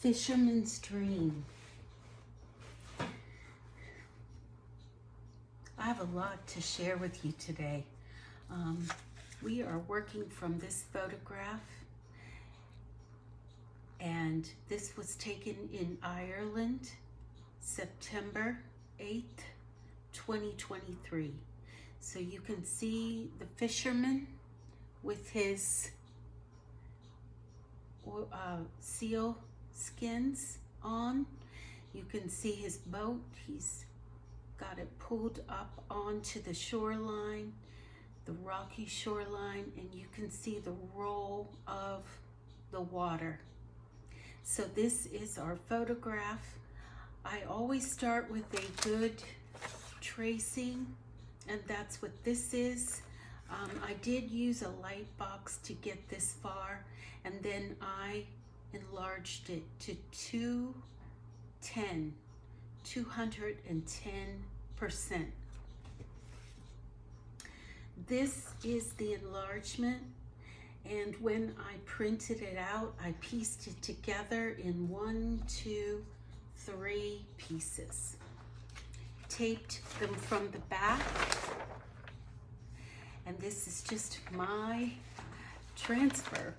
Fisherman's Dream. I have a lot to share with you today. We are working from this photograph, and this was taken in Ireland, September 8th, 2023. So you can see the fisherman with his seal skins on. You can see his boat. He's got it pulled up onto the shoreline, the rocky shoreline, and you can see the roll of the water. So this is our photograph. I always start with a good tracing, and that's what this is. I did use a light box to get this far, and then I enlarged it to 210%. This is the enlargement, and when I printed it out, I pieced it together in 1, 2, 3 pieces. Taped them from the back, and this is just my transfer.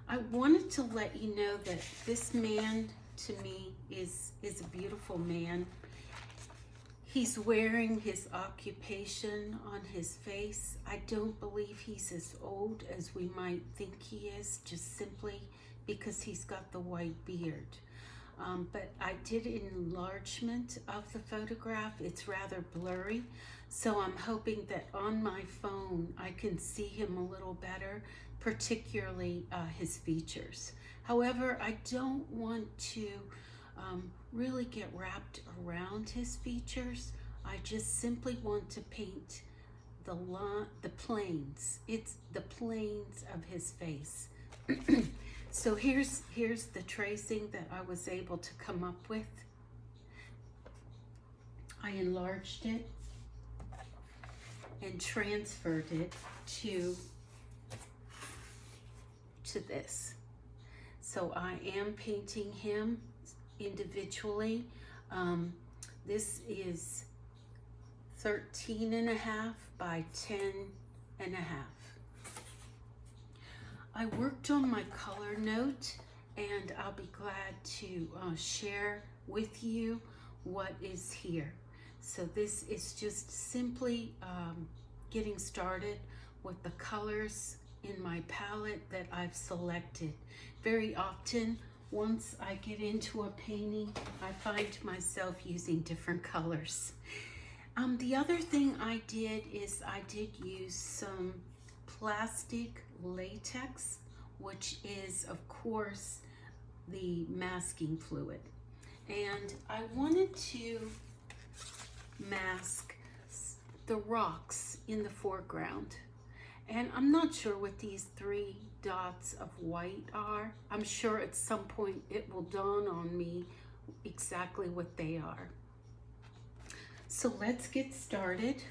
I wanted to let you know that this man to me is a beautiful man. He's wearing his occupation on his face. I don't believe he's as old as we might think he is, just simply because he's got the white beard. But I did an enlargement of the photograph. It's rather blurry, so I'm hoping that on my phone I can see him a little better, particularly his features. However, I don't want to really get wrapped around his features. I just simply want to paint the planes. It's the planes of his face. So here's the tracing that I was able to come up with. I enlarged it and transferred it to this. So I am painting him individually. This is 13.5 by 10.5. I worked on my color note, and I'll be glad to share with you what is here. So this is just simply getting started with the colors in my palette that I've selected. Very often, once I get into a painting, I find myself using different colors. The other thing I did is I did use some plastic latex, which is of course the masking fluid, and I wanted to mask the rocks in the foreground. And I'm not sure what these 3 dots of white are. I'm sure at some point it will dawn on me exactly what they are. So let's get started.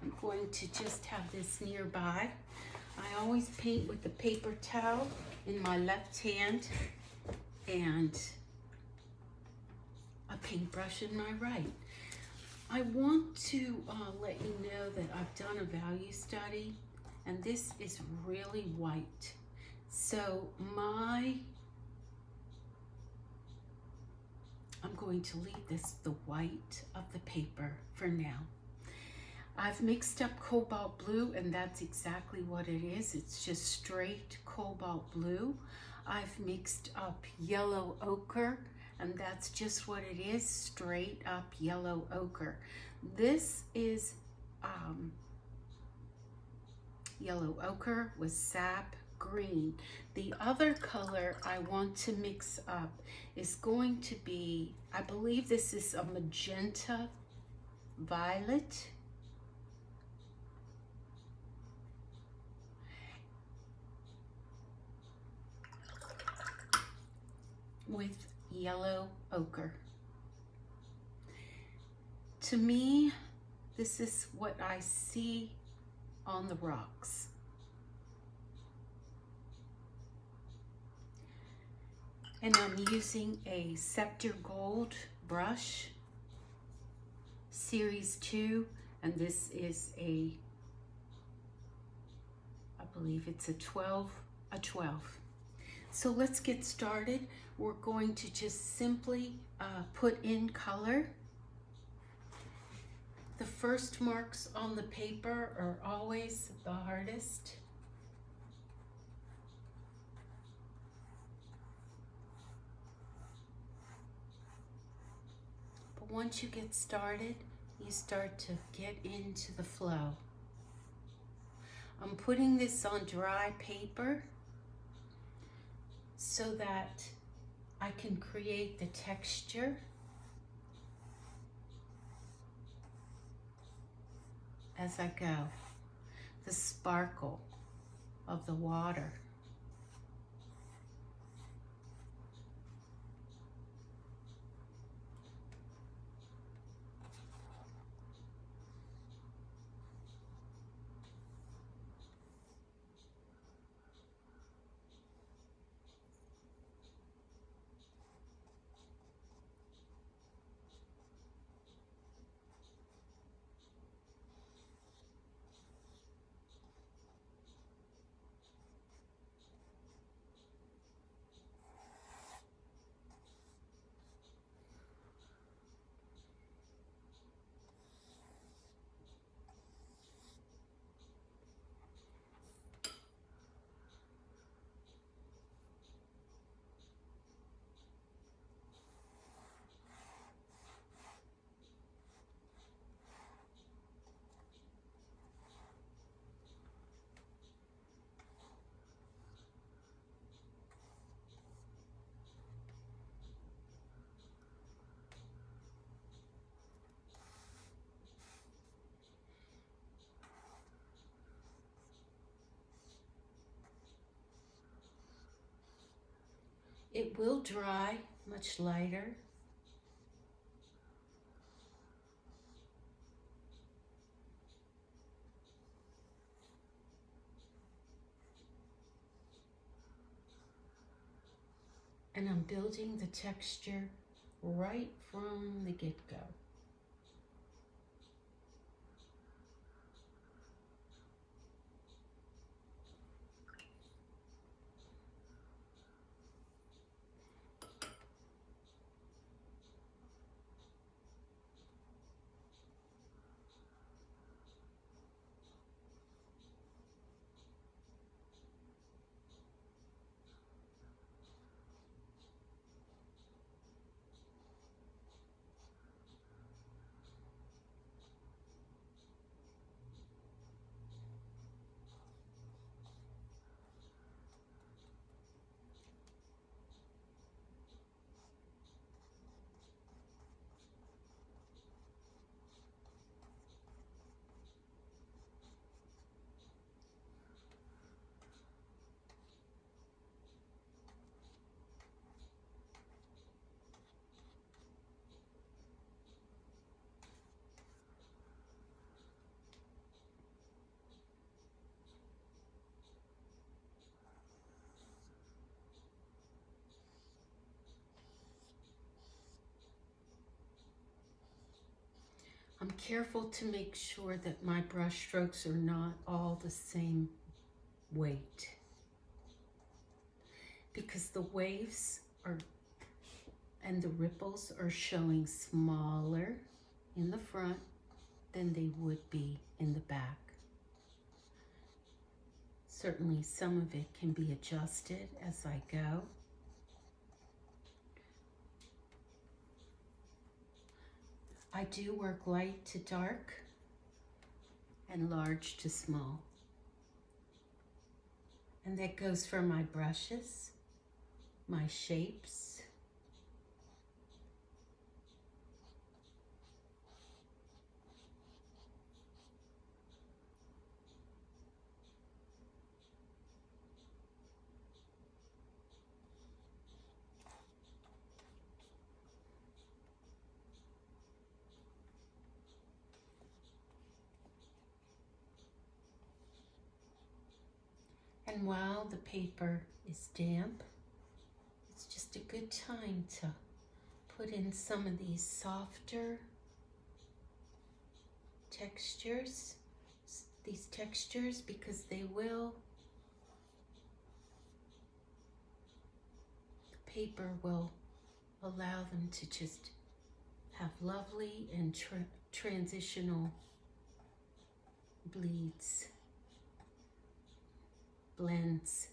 I'm going to just have this nearby. I always paint with the paper towel in my left hand and a paintbrush in my right. I want to let you know that I've done a value study, and this is really white. So I'm going to leave this the white of the paper for now. I've mixed up cobalt blue, and that's exactly what it is. It's just straight cobalt blue. I've mixed up yellow ochre, and that's just what it is, straight up yellow ochre. This is yellow ochre with sap green. The other color I want to mix up is going to be, I believe this is a magenta violet. With yellow ochre. To me, this is what I see on the rocks. And I'm using a Scepter Gold brush, Series 2, and this is I believe it's a 12. So let's get started. We're going to just simply put in color. The first marks on the paper are always the hardest. But once you get started, you start to get into the flow. I'm putting this on dry paper so that I can create the texture as I go, the sparkle of the water. It will dry much lighter. And I'm building the texture right from the get-go. I'm careful to make sure that my brush strokes are not all the same weight, because the waves are and the ripples are showing smaller in the front than they would be in the back. Certainly some of it can be adjusted as I go. I do work light to dark and large to small. And that goes for my brushes, my shapes. And while the paper is damp, It's just a good time to put in some of these softer textures, because the paper will allow them to just have lovely and transitional bleeds, blends.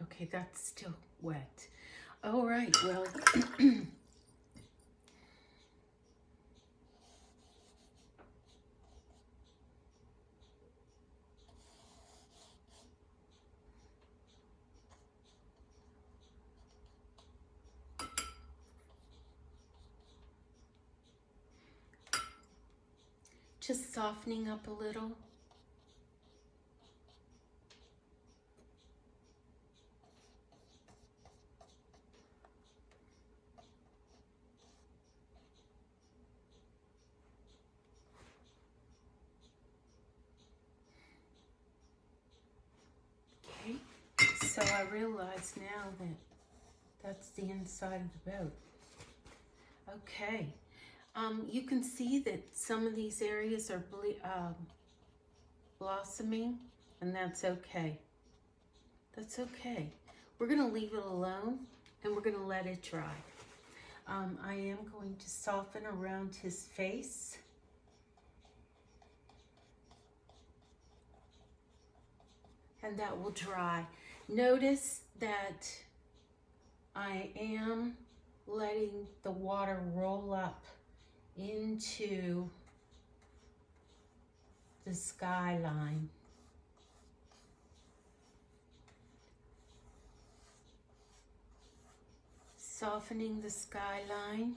Okay, that's still wet. All right, well, just softening up a little. Okay, so I realize now that that's the inside of the boat. Okay, you can see that some of these areas are blossoming, and that's okay. That's okay. We're gonna leave it alone and we're gonna let it dry. I am going to soften around his face. And that will dry. Notice that I am letting the water roll up into the skyline. Softening the skyline.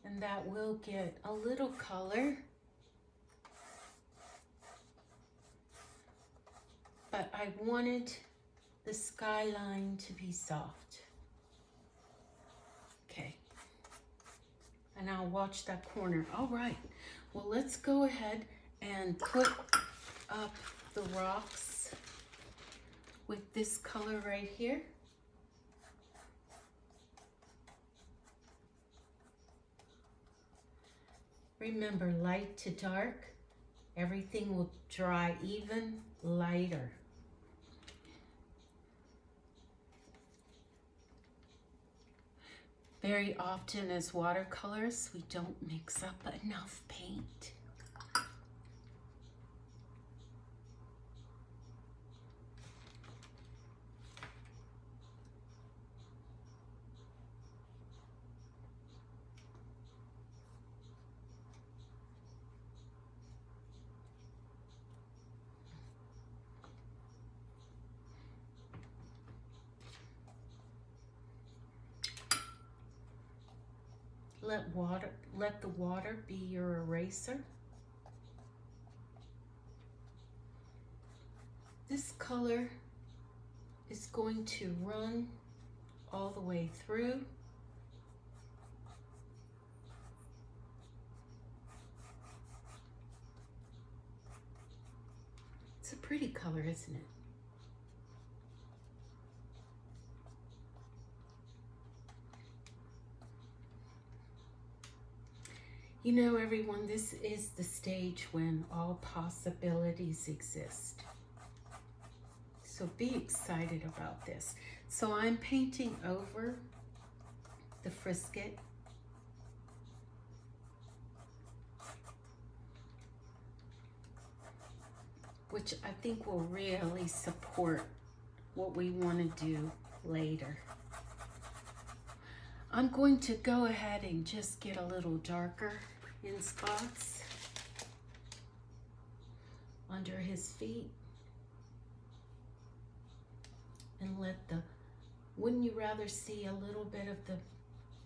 And that will get a little color. But I wanted the skyline to be soft. Okay. And I'll watch that corner. All right. Well, let's go ahead and put up the rocks with this color right here. Remember, light to dark, everything will dry even lighter. Very often as watercolors, we don't mix up enough paint. Let the water be your eraser. This color is going to run all the way through. pretty color, isn't it? You know, everyone, this is the stage when all possibilities exist. So be excited about this. So I'm painting over the frisket. Which I think will really support what we want to do later. I'm going to go ahead and just get a little darker in spots under his feet. And let wouldn't you rather see a little bit of the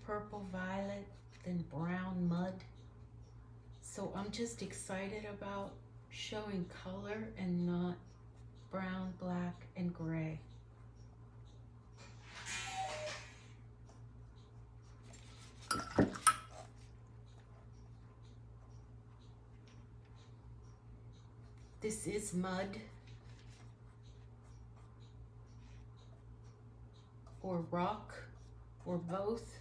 purple violet than brown mud? So I'm just excited about showing color and not brown, black, and gray. This is mud or rock or both.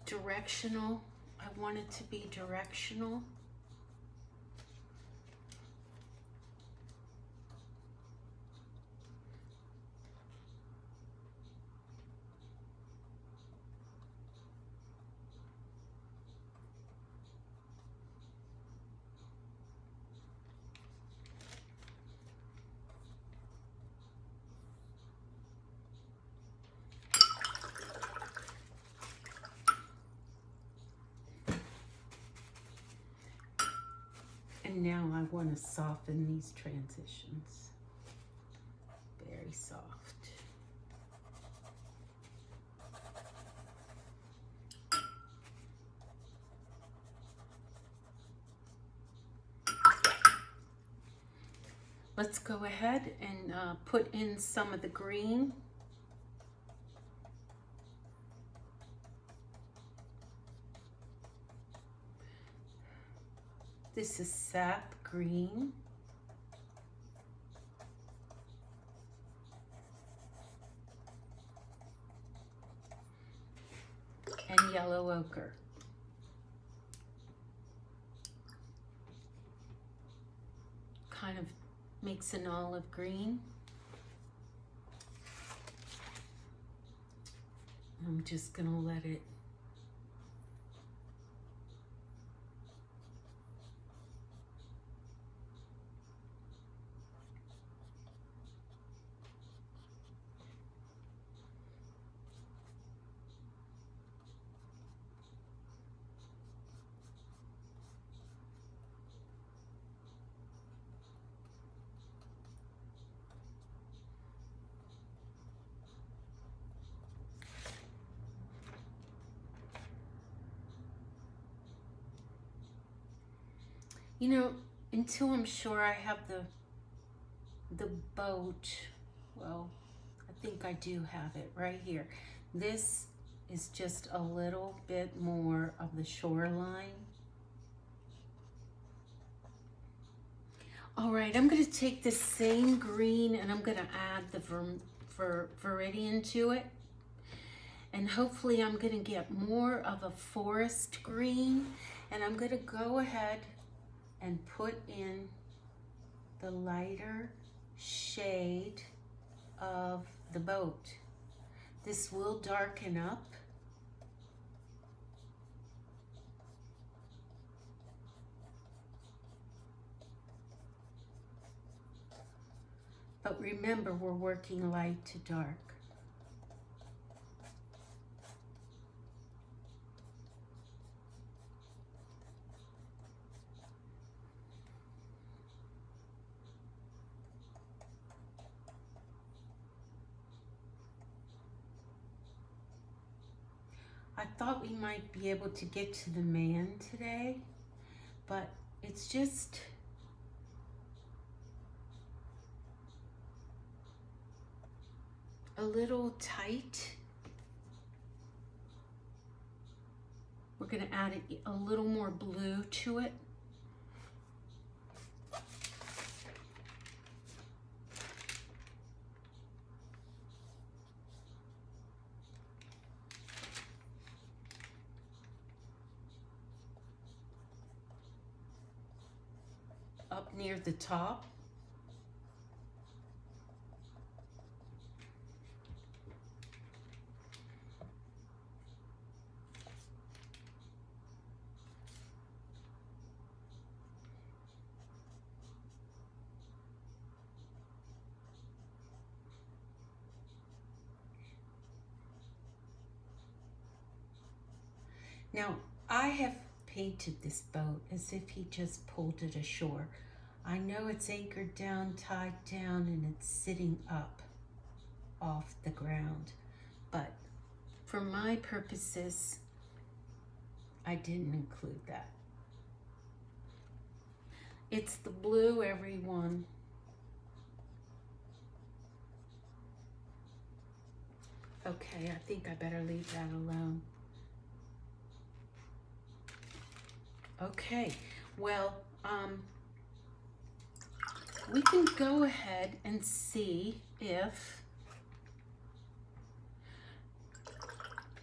Directional. I want it to be directional. And now I want to soften these transitions. Very soft. Let's go ahead and put in some of the green. This is sap green. And yellow ochre. Kind of makes an olive green. I'm just gonna let it you know, until I'm sure I have the boat, well, I think I do have it right here. This is just a little bit more of the shoreline. All right, I'm gonna take this same green and I'm gonna add the Viridian to it. And hopefully I'm gonna get more of a forest green, and I'm gonna go ahead and put in the lighter shade of the boat. This will darken up. But remember, we're working light to dark. I thought we might be able to get to the man today, but it's just a little tight. We're going to add a little more blue to it. Up near the top. Now, I have painted this boat as if he just pulled it ashore. I know it's anchored down, tied down, and it's sitting up off the ground. But for my purposes, I didn't include that. It's the blue, everyone. Okay, I think I better leave that alone. Okay, well, we can go ahead and see if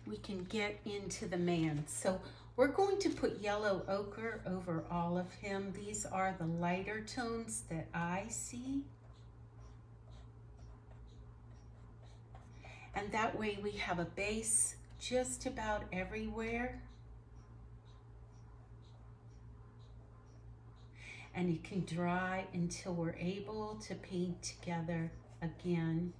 we can get into the man. So we're going to put yellow ochre over all of him. These are the lighter tones that I see. And that way we have a base just about everywhere. And it can dry until we're able to paint together again.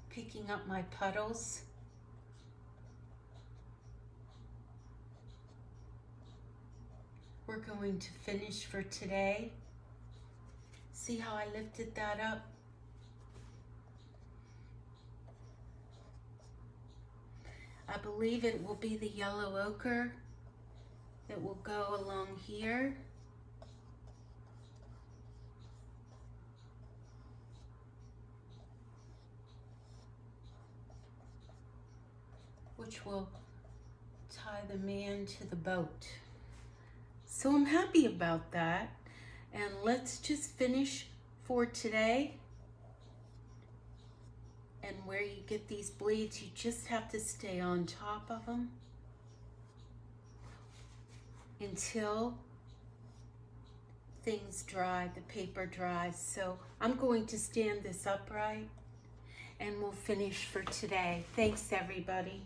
Picking up my puddles. We're going to finish for today. See how I lifted that up? I believe it will be the yellow ochre that will go along here. Which will tie the man to the boat. So I'm happy about that. And let's just finish for today. And where you get these bleeds, you just have to stay on top of them until things dry, the paper dries. So I'm going to stand this upright and we'll finish for today. Thanks, everybody.